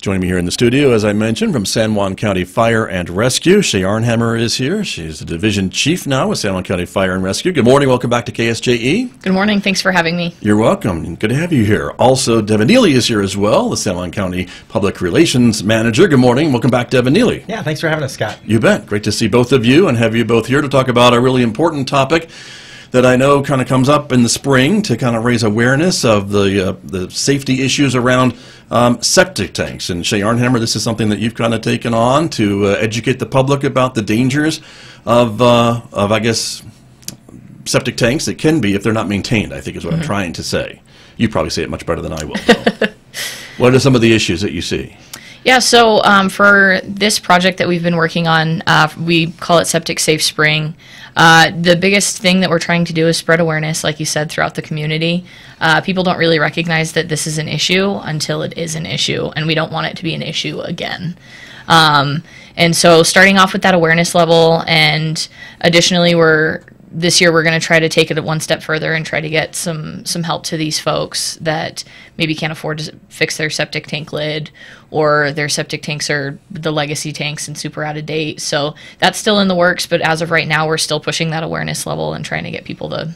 Joining me here in the studio, as I mentioned, from San Juan County Fire and Rescue, Shay Arnhammer is here. She's the Division Chief now with San Juan County Fire and Rescue. Good morning. Welcome back to KSJE. Good morning. Thanks for having me. You're welcome. Good to have you here. Also, Devin Neely is here as well, the San Juan County Public Relations Manager. Good morning. Welcome back, Devin Neely. Yeah, thanks for having us, Scott. You bet. Great to see both of you and have you both here to talk about a really important topic that I know kind of comes up in the spring to kind of raise awareness of the safety issues around septic tanks. And Shay Arnhammer, this is something that you've kind of taken on to educate the public about the dangers of I guess, septic tanks. It can be if they're not maintained, I think is what I'm trying to say. You probably say it much better than I will, though. What are some of the issues that you see? Yeah, so for this project that we've been working on, we call it Septic Safe Spring. The biggest thing that we're trying to do is spread awareness, like you said, throughout the community. People don't really recognize that this is an issue until it is an issue, and we don't want it to be an issue again. And so starting off with that awareness level, and additionally this year we're going to try to take it one step further and try to get some help to these folks that maybe can't afford to fix their septic tank lid, or their septic tanks are the legacy tanks and super out of date. So that's still in the works, but as of right now we're still pushing that awareness level and trying to get people to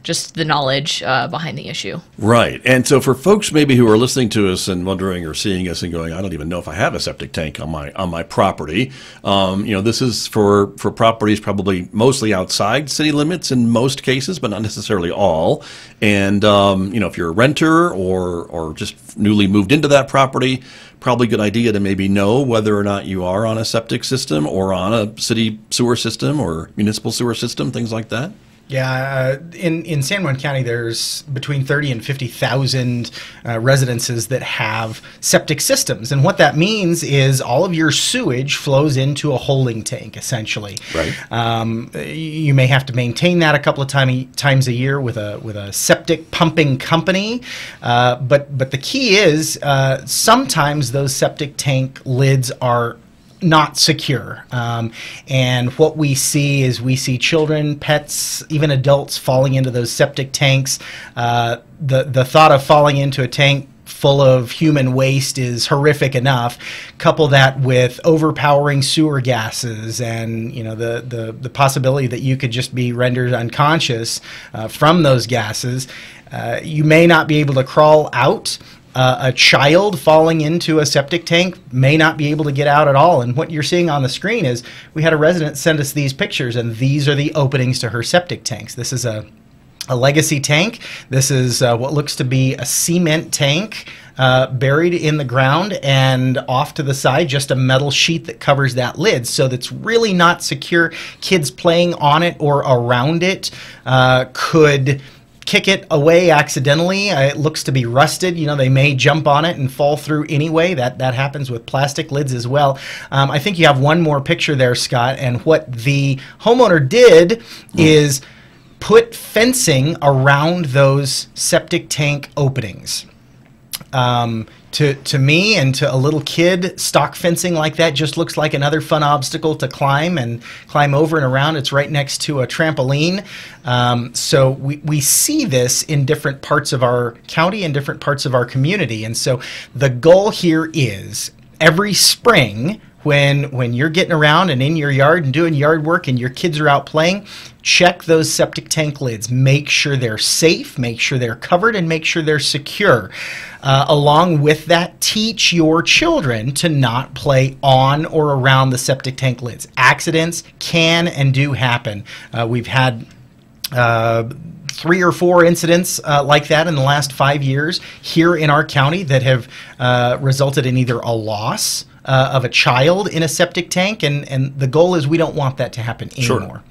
just the knowledge behind the issue. Right. And so for folks maybe who are listening to us and wondering or seeing us and going, I don't even know if I have a septic tank on my property, this is for properties probably mostly outside city limits in most cases, but not necessarily all. And, if you're a renter or just newly moved into that property, probably a good idea to maybe know whether or not you are on a septic system or on a city sewer system or municipal sewer system, things like that. Yeah, in San Juan County, there's between 30 and 50,000 residences that have septic systems. And what that means is all of your sewage flows into a holding tank, essentially. Right. You may have to maintain that a couple of times a year with a septic pumping company. But the key is sometimes those septic tank lids are not secure. And what we see is children, pets, even adults falling into those septic tanks. The thought of falling into a tank full of human waste is horrific enough. Couple that with overpowering sewer gases and the possibility that you could just be rendered unconscious from those gases. You may not be able to crawl out. A child falling into a septic tank may not be able to get out at all. And what you're seeing on the screen is we had a resident send us these pictures, and these are the openings to her septic tanks. This is a legacy tank. This is what looks to be a cement tank buried in the ground, and off to the side just a metal sheet that covers that lid. So that's really not secure. Kids playing on it or around it could kick it away accidentally. It looks to be rusted. They may jump on it and fall through anyway. That happens with plastic lids as well. I think you have one more picture there, Scott, and what the homeowner did is put fencing around those septic tank openings. To me and to a little kid, stock fencing like that just looks like another fun obstacle to climb over and around. It's right next to a trampoline. So we see this in different parts of our county and different parts of our community. And so the goal here is every spring, when you're getting around and in your yard and doing yard work and your kids are out playing, check those septic tank lids. Make sure they're safe, make sure they're covered, and make sure they're secure. Along with that, teach your children to not play on or around the septic tank lids. Accidents can and do happen. We've had 3 or 4 incidents like that in the last 5 years here in our county that have resulted in either a loss of a child in a septic tank, and the goal is we don't want that to happen anymore.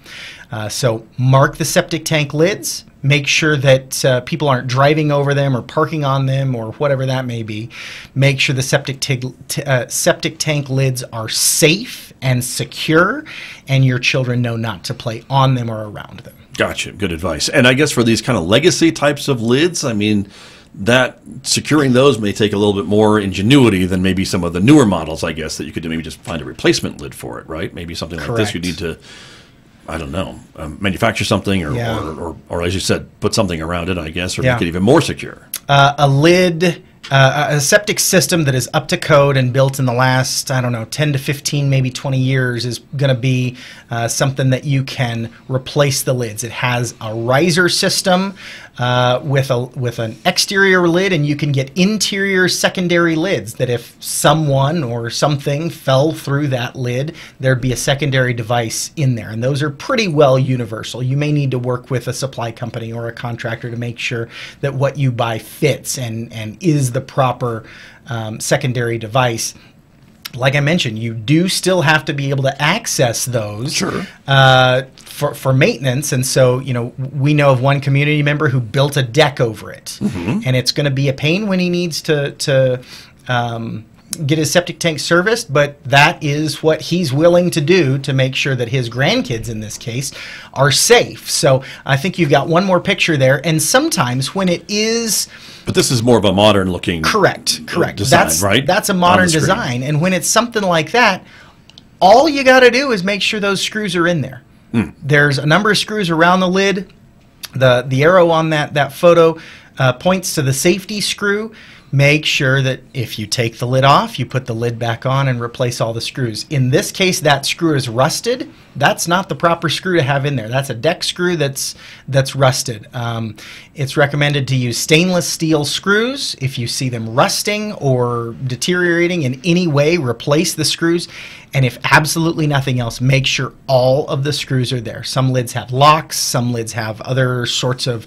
Sure. So mark the septic tank lids, make sure that people aren't driving over them or parking on them or whatever that may be. Make sure the septic tank lids are safe and secure, and your children know not to play on them or around them. Gotcha. Good advice. And I guess for these kind of legacy types of lids, I mean, that securing those may take a little bit more ingenuity than maybe some of the newer models, I guess, that you could maybe just find a replacement lid for it, right? Maybe something like this you need to, I don't know, manufacture something or as you said, put something around it, I guess, or make it even more secure. A lid A septic system that is up to code and built in the last, I don't know, 10 to 15, maybe 20 years is going to be something that you can replace the lids. It has a riser system with an exterior lid, and you can get interior secondary lids that if someone or something fell through that lid, there'd be a secondary device in there. And those are pretty well universal. You may need to work with a supply company or a contractor to make sure that what you buy fits and is the proper secondary device. Like I mentioned, you do still have to be able to access those for maintenance. And so, you know, we know of one community member who built a deck over it. And it's going to be a pain when he needs to get his septic tank serviced, but that is what he's willing to do to make sure that his grandkids, in this case, are safe. So I think you've got one more picture there. And sometimes when it is... But this is more of a modern looking correct design, right? That's a modern design. And when it's something like that, all you got to do is make sure those screws are in there. There's a number of screws around the lid. The arrow on that photo points to the safety screw. Make sure that if you take the lid off, you put the lid back on and replace all the screws. In this case, that screw is rusted. That's not the proper screw to have in there. That's a deck screw that's rusted. It's recommended to use stainless steel screws. If you see them rusting or deteriorating in any way, replace the screws. And if absolutely nothing else, make sure all of the screws are there. Some lids have locks. Some lids have other sorts of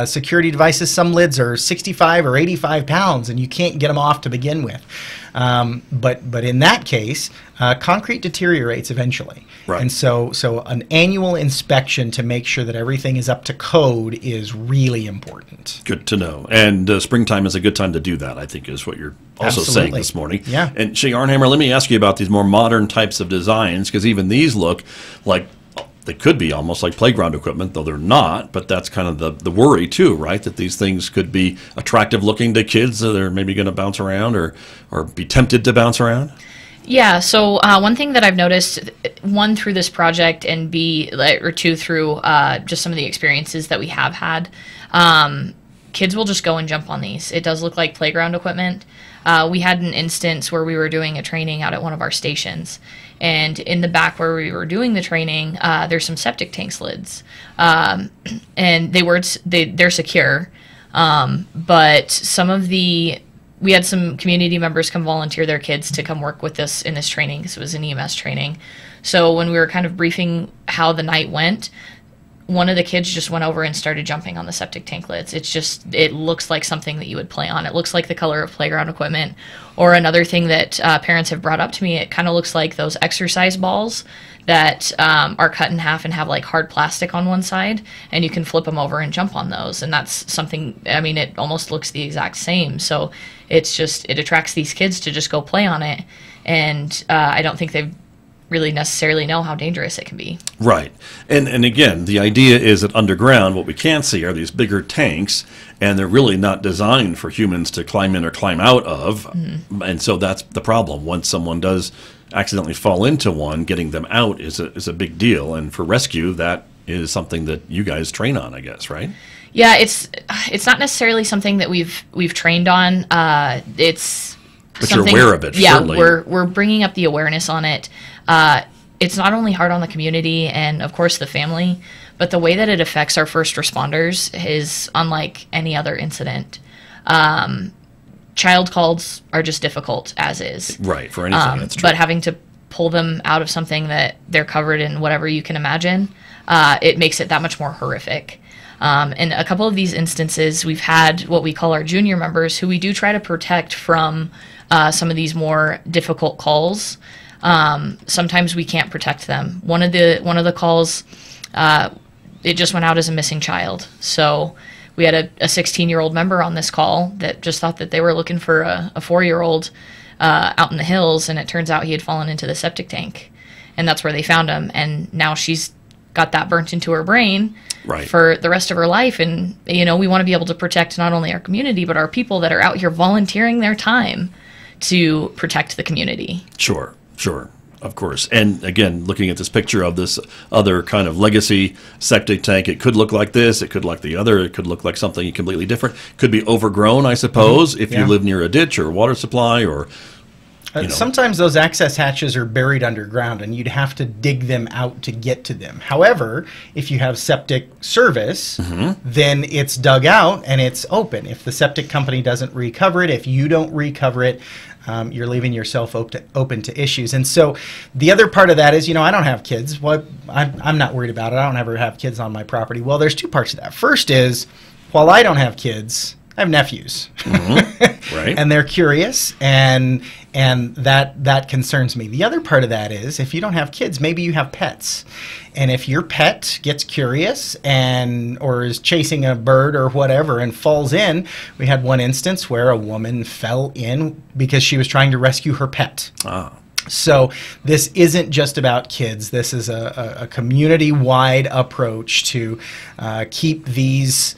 security devices. Some lids are 65 or 85 pounds and you can't get them off to begin with. But in that case, concrete deteriorates eventually. Right. And so an annual inspection to make sure that everything is up to code is really important. Good to know. And springtime is a good time to do that, I think, is what you're also saying this morning. Yeah. And Shay Arnhammer, let me ask you about these more modern types of designs, because even these look like they could be almost like playground equipment, though they're not, but that's kind of the worry too, right? That these things could be attractive looking to kids that are maybe going to bounce around or be tempted to bounce around. Yeah, so one thing that I've noticed, one, through this project, and two, through just some of the experiences that we have had, kids will just go and jump on these. It does look like playground equipment. We had an instance where we were doing a training out at one of our stations, and in the back where we were doing the training, there's some septic tank lids, and they're secure, but we had some community members come volunteer their kids to come work with us in this training, because it was an EMS training. So when we were kind of briefing how the night went, one of the kids just went over and started jumping on the septic tank lids. It looks like something that you would play on. It looks like the color of playground equipment. Or another thing that parents have brought up to me, it kind of looks like those exercise balls that are cut in half and have like hard plastic on one side, and you can flip them over and jump on those. And that's something, I mean, it almost looks the exact same. So it attracts these kids to just go play on it. And I don't think they really necessarily know how dangerous it can be. Right. And again, the idea is that underground, what we can't see are these bigger tanks, and they're really not designed for humans to climb in or climb out of. And so that's the problem. Once someone does accidentally fall into one, getting them out is a big deal. And for rescue, that is something that you guys train on, I guess, right? Yeah, it's not necessarily something that we've trained on. But you're aware of it, yeah, certainly. We're bringing up the awareness on it. It's not only hard on the community and, of course, the family, but the way that it affects our first responders is unlike any other incident. Child calls are just difficult as is. Right, for anything, that's true. But having to pull them out of something that they're covered in whatever you can imagine, it makes it that much more horrific. In a couple of these instances, we've had what we call our junior members, who we do try to protect from some of these more difficult calls. Sometimes we can't protect them. One of the calls, it just went out as a missing child. So we had a 16-year-old member on this call that just thought that they were looking for a 4-year-old out in the hills, and it turns out he had fallen into the septic tank, and that's where they found him. And now she's got that burnt into her brain for the rest of her life. And we want to be able to protect not only our community, but our people that are out here volunteering their time to protect the community. Sure. Of course. And again, looking at this picture of this other kind of legacy septic tank, it could look like this, it could look like the other, it could look like something completely different. Could be overgrown, I suppose, if you live near a ditch or water supply or... Sometimes those access hatches are buried underground and you'd have to dig them out to get to them. However, if you have septic service, then it's dug out and it's open. If the septic company doesn't recover it, if you don't recover it, you're leaving yourself open to issues. And so the other part of that is, I don't have kids. Well, I'm not worried about it. I don't ever have kids on my property. Well, there's two parts to that. First is, while I don't have kids, I have nephews. Right. And they're curious, and that concerns me. The other part of that is, if you don't have kids, maybe you have pets. And if your pet gets curious or is chasing a bird or whatever and falls in, we had one instance where a woman fell in because she was trying to rescue her pet. So this isn't just about kids. This is a community-wide approach to keep these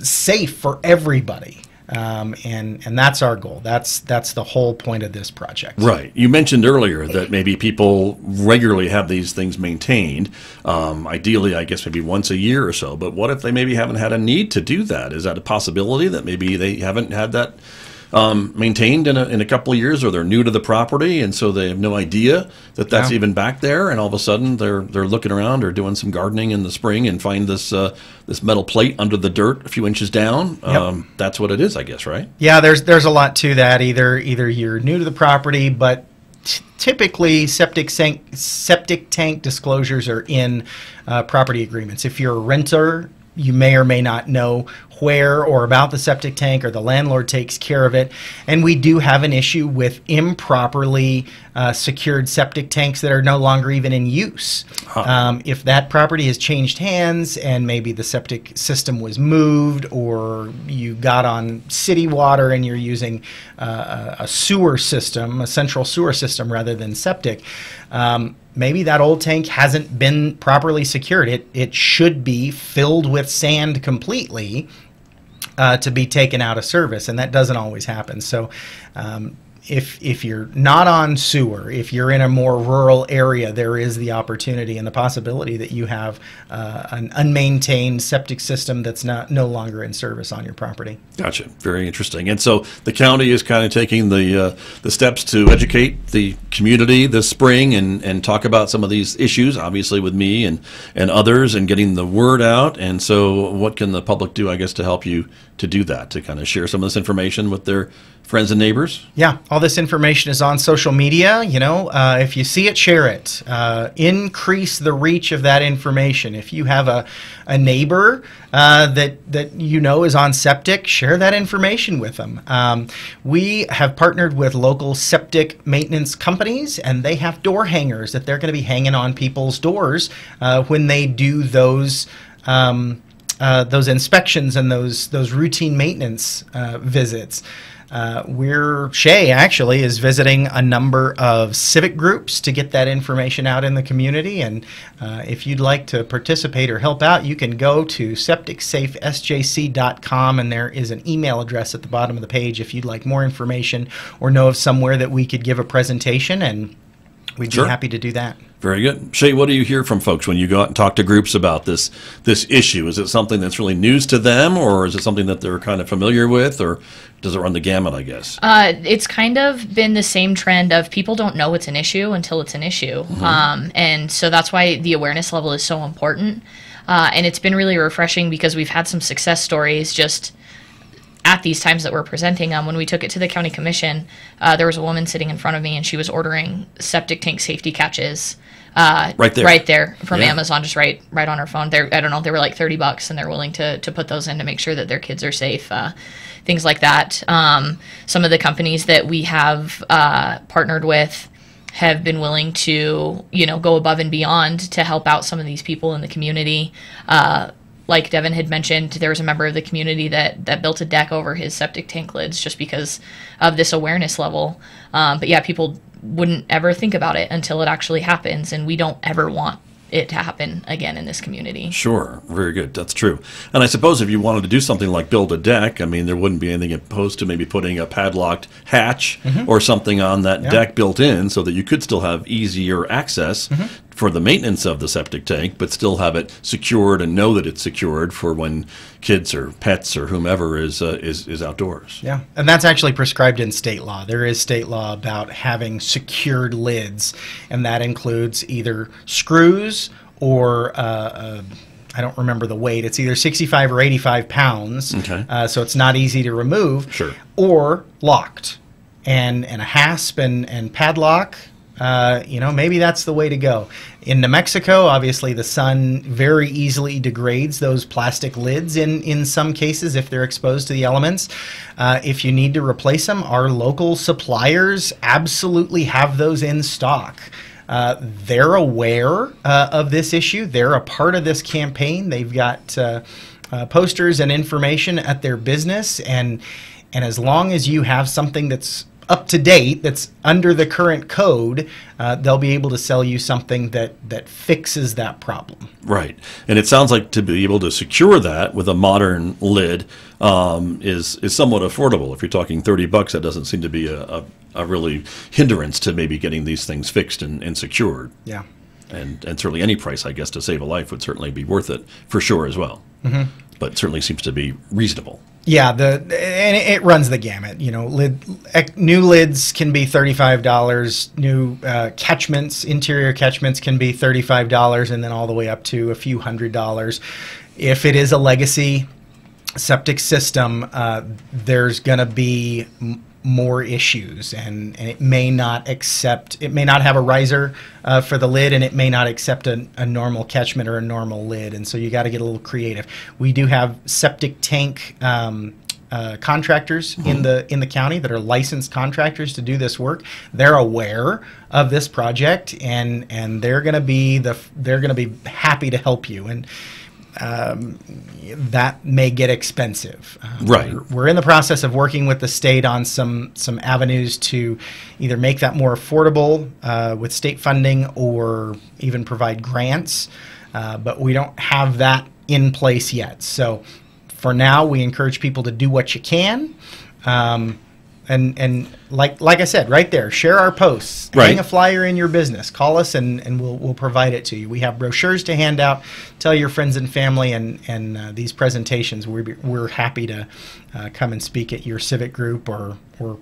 safe for everybody. And that's our goal. That's the whole point of this project. Right. You mentioned earlier that maybe people regularly have these things maintained, ideally, I guess, maybe once a year or so. But what if they maybe haven't had a need to do that? Is that a possibility that maybe they haven't had that maintained in a couple of years, or they're new to the property and so they have no idea that that's even back there, and all of a sudden they're looking around or doing some gardening in the spring and find this metal plate under the dirt a few inches down? That's what it is, I guess, right? Yeah, there's a lot to that. Either you're new to the property, but typically septic tank disclosures are in property agreements. If you're a renter, you may or may not know where or about the septic tank, or the landlord takes care of it. And we do have an issue with improperly secured septic tanks that are no longer even in use. If that property has changed hands and maybe the septic system was moved, or you got on city water and you're using a sewer system, a central sewer system rather than septic, maybe that old tank hasn't been properly secured. It should be filled with sand completely to be taken out of service, and that doesn't always happen. So if you're not on sewer, if you're in a more rural area, there is the opportunity and the possibility that you have an unmaintained septic system that's no longer in service on your property. Gotcha. Very interesting. And so the county is kind of taking the steps to educate the community this spring and talk about some of these issues, obviously with me and others, and getting the word out. And so what can the public do, I guess, to help you to do that, to kind of share some of this information with their friends and neighbors? Yeah, all this information is on social media. If you see it, share it. Increase the reach of that information. If you have a neighbor that is on septic, share that information with them. We have partnered with local septic maintenance companies, and they have door hangers that they're going to be hanging on people's doors when they do those inspections and those routine maintenance visits. Shay actually is visiting a number of civic groups to get that information out in the community, and if you'd like to participate or help out, you can go to septicsafesjc.com, and there is an email address at the bottom of the page if you'd like more information or know of somewhere that we could give a presentation, and we'd be happy to do that. Very good. Shay, what do you hear from folks when you go out and talk to groups about this issue? Is it something that's really news to them, or is it something that they're kind of familiar with, or does it run the gamut, I guess? It's kind of been the same trend of people don't know it's an issue until it's an issue. And so that's why the awareness level is so important. And it's been really refreshing because we've had some success stories just at these times that we're presenting them. When we took it to the county commission, there was a woman sitting in front of me, and she was ordering septic tank safety catches right there from Amazon, just right on her phone. I don't know, they were like $30, and they're willing to put those in to make sure that their kids are safe, things like that. Some of the companies that we have partnered with have been willing to go above and beyond to help out some of these people in the community. Like Devin had mentioned, there was a member of the community that built a deck over his septic tank lids just because of this awareness level. But yeah, people wouldn't ever think about it until it actually happens, and we don't ever want it to happen again in this community. Sure, very good. That's true. And I suppose if you wanted to do something like build a deck, I mean, there wouldn't be anything opposed to maybe putting a padlocked hatch or something on that deck built in so that you could still have easier access for the maintenance of the septic tank, but still have it secured and know that it's secured for when kids or pets or whomever is outdoors. Yeah, and that's actually prescribed in state law. There is state law about having secured lids, and that includes either screws or I don't remember the weight. It's either 65 or 85 pounds, so it's not easy to remove. Sure. Or locked, and a hasp and padlock. Maybe that's the way to go. In New Mexico, obviously, the sun very easily degrades those plastic lids in some cases if they're exposed to the elements. If you need to replace them, our local suppliers absolutely have those in stock. They're aware of this issue. They're a part of this campaign. They've got posters and information at their business, and as long as you have something that's up to date, that's under the current code, they'll be able to sell you something that fixes that problem. Right. And it sounds like to be able to secure that with a modern lid is somewhat affordable. If you're talking $30, that doesn't seem to be a really hindrance to maybe getting these things fixed and secured. Yeah. And certainly any price, I guess, to save a life would certainly be worth it for sure as well. But it certainly seems to be reasonable. Yeah, and it runs the gamut. New lids can be $35. New interior catchments can be $35, and then all the way up to a few $100s. If it is a legacy septic system, there's going to be more issues, and it may not have a riser for the lid, and it may not accept a normal catchment or a normal lid, and so you got to get a little creative. We do have septic tank contractors in the county that are licensed contractors to do this work. They're aware of this project, and they're going to be happy to help you. And that may get expensive. Right. We're in the process of working with the state on some avenues to either make that more affordable with state funding or even provide grants, but we don't have that in place yet. So for now, we encourage people to do what you can. And like I said, right there, share our posts. Right. Hang a flyer in your business. Call us, and we'll provide it to you. We have brochures to hand out. Tell your friends and family, and these presentations. We're happy to come and speak at your civic group or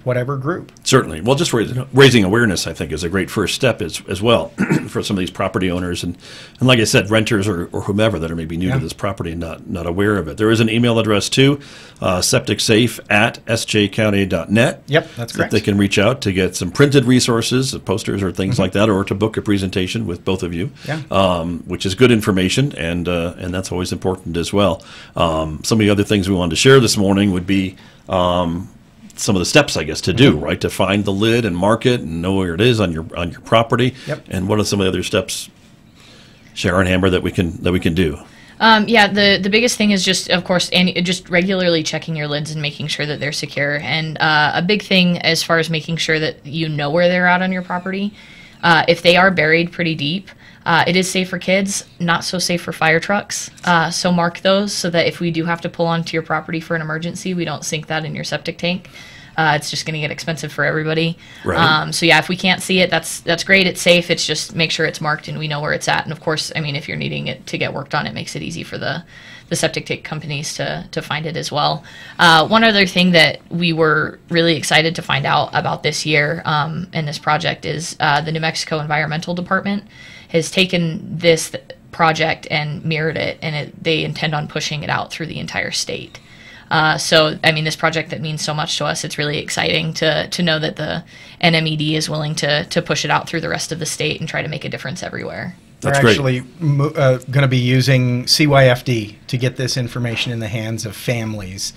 whatever group. Certainly. Well, just raising awareness, I think, is a great first step as well for some of these property owners and like I said, renters or whomever that are maybe new to this property and not aware of it. There is an email address too, septicsafe@sjcounty.net. Yep, that's correct. That they can reach out to get some printed resources, posters or things like that, or to book a presentation with both of you, which is good information, and that's always important as well. Some of the other things we wanted to share this morning would be some of the steps, I guess, to do, right? To find the lid and mark it and know where it is on your property. Yep. And what are some of the other steps, Sharon Hammer, that we can do? The biggest thing is just, of course, just regularly checking your lids and making sure that they're secure. And a big thing as far as making sure that you know where they're at on your property, if they are buried pretty deep, it is safe for kids, not so safe for fire trucks. So mark those so that if we do have to pull onto your property for an emergency, we don't sink that in your septic tank. It's just going to get expensive for everybody. Right. So yeah, if we can't see it, that's great. It's safe. It's just make sure it's marked and we know where it's at. And of course, I mean, if you're needing it to get worked on, it makes it easy for the septic tank companies to find it as well. One other thing that we were really excited to find out about this year in this project is the New Mexico Environmental Department has taken this project and mirrored it, and they intend on pushing it out through the entire state. So, I mean, this project that means so much to us, it's really exciting to know that the NMED is willing to push it out through the rest of the state and try to make a difference everywhere. That's We're great. actually going to be using CYFD to get this information in the hands of families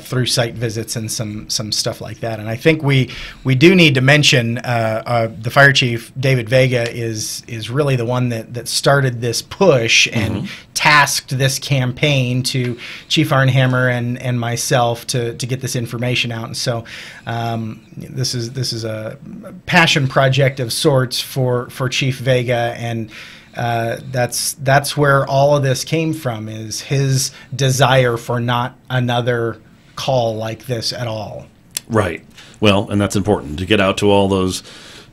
through site visits and some stuff like that. And I think we do need to mention the fire chief, David Vega, is really the one that started this push and tasked this campaign to Chief Arnhammer and myself to get this information out. And so this is a passion project of sorts for Chief Vega, and that's where all of this came from, is his desire for not another call like this at all. Right. Well, and that's important to get out to all those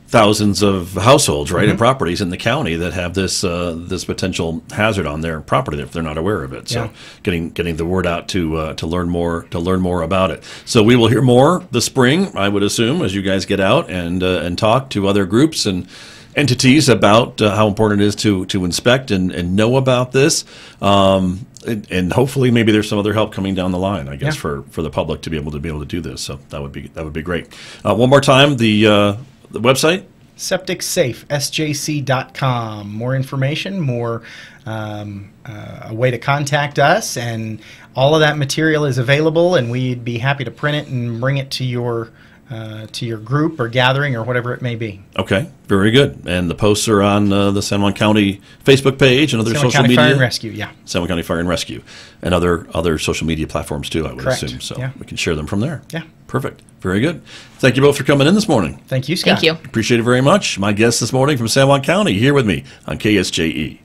thousands of households, right, and properties in the county that have this this potential hazard on their property if they're not aware of it. So getting the word out to learn more about it. So we will hear more this spring, I would assume, as you guys get out and talk to other groups and entities about how important it is to inspect and know about this. And hopefully maybe there's some other help coming down the line, I guess, for the public to be able to do this. So that would be great. One more time, the website? SepticSafeSJC.com. More information, more a way to contact us, and all of that material is available, and we'd be happy to print it and bring it to your group or gathering or whatever it may be. Okay, very good. And the posts are on the San Juan County Facebook page and other social San Juan County media. Fire and Rescue, yeah. San Juan County Fire and Rescue, and other social media platforms too, I would assume. So we can share them from there. Yeah. Perfect. Very good. Thank you both for coming in this morning. Thank you, Scott. Thank you. Appreciate it very much. My guest this morning from San Juan County here with me on KSJE.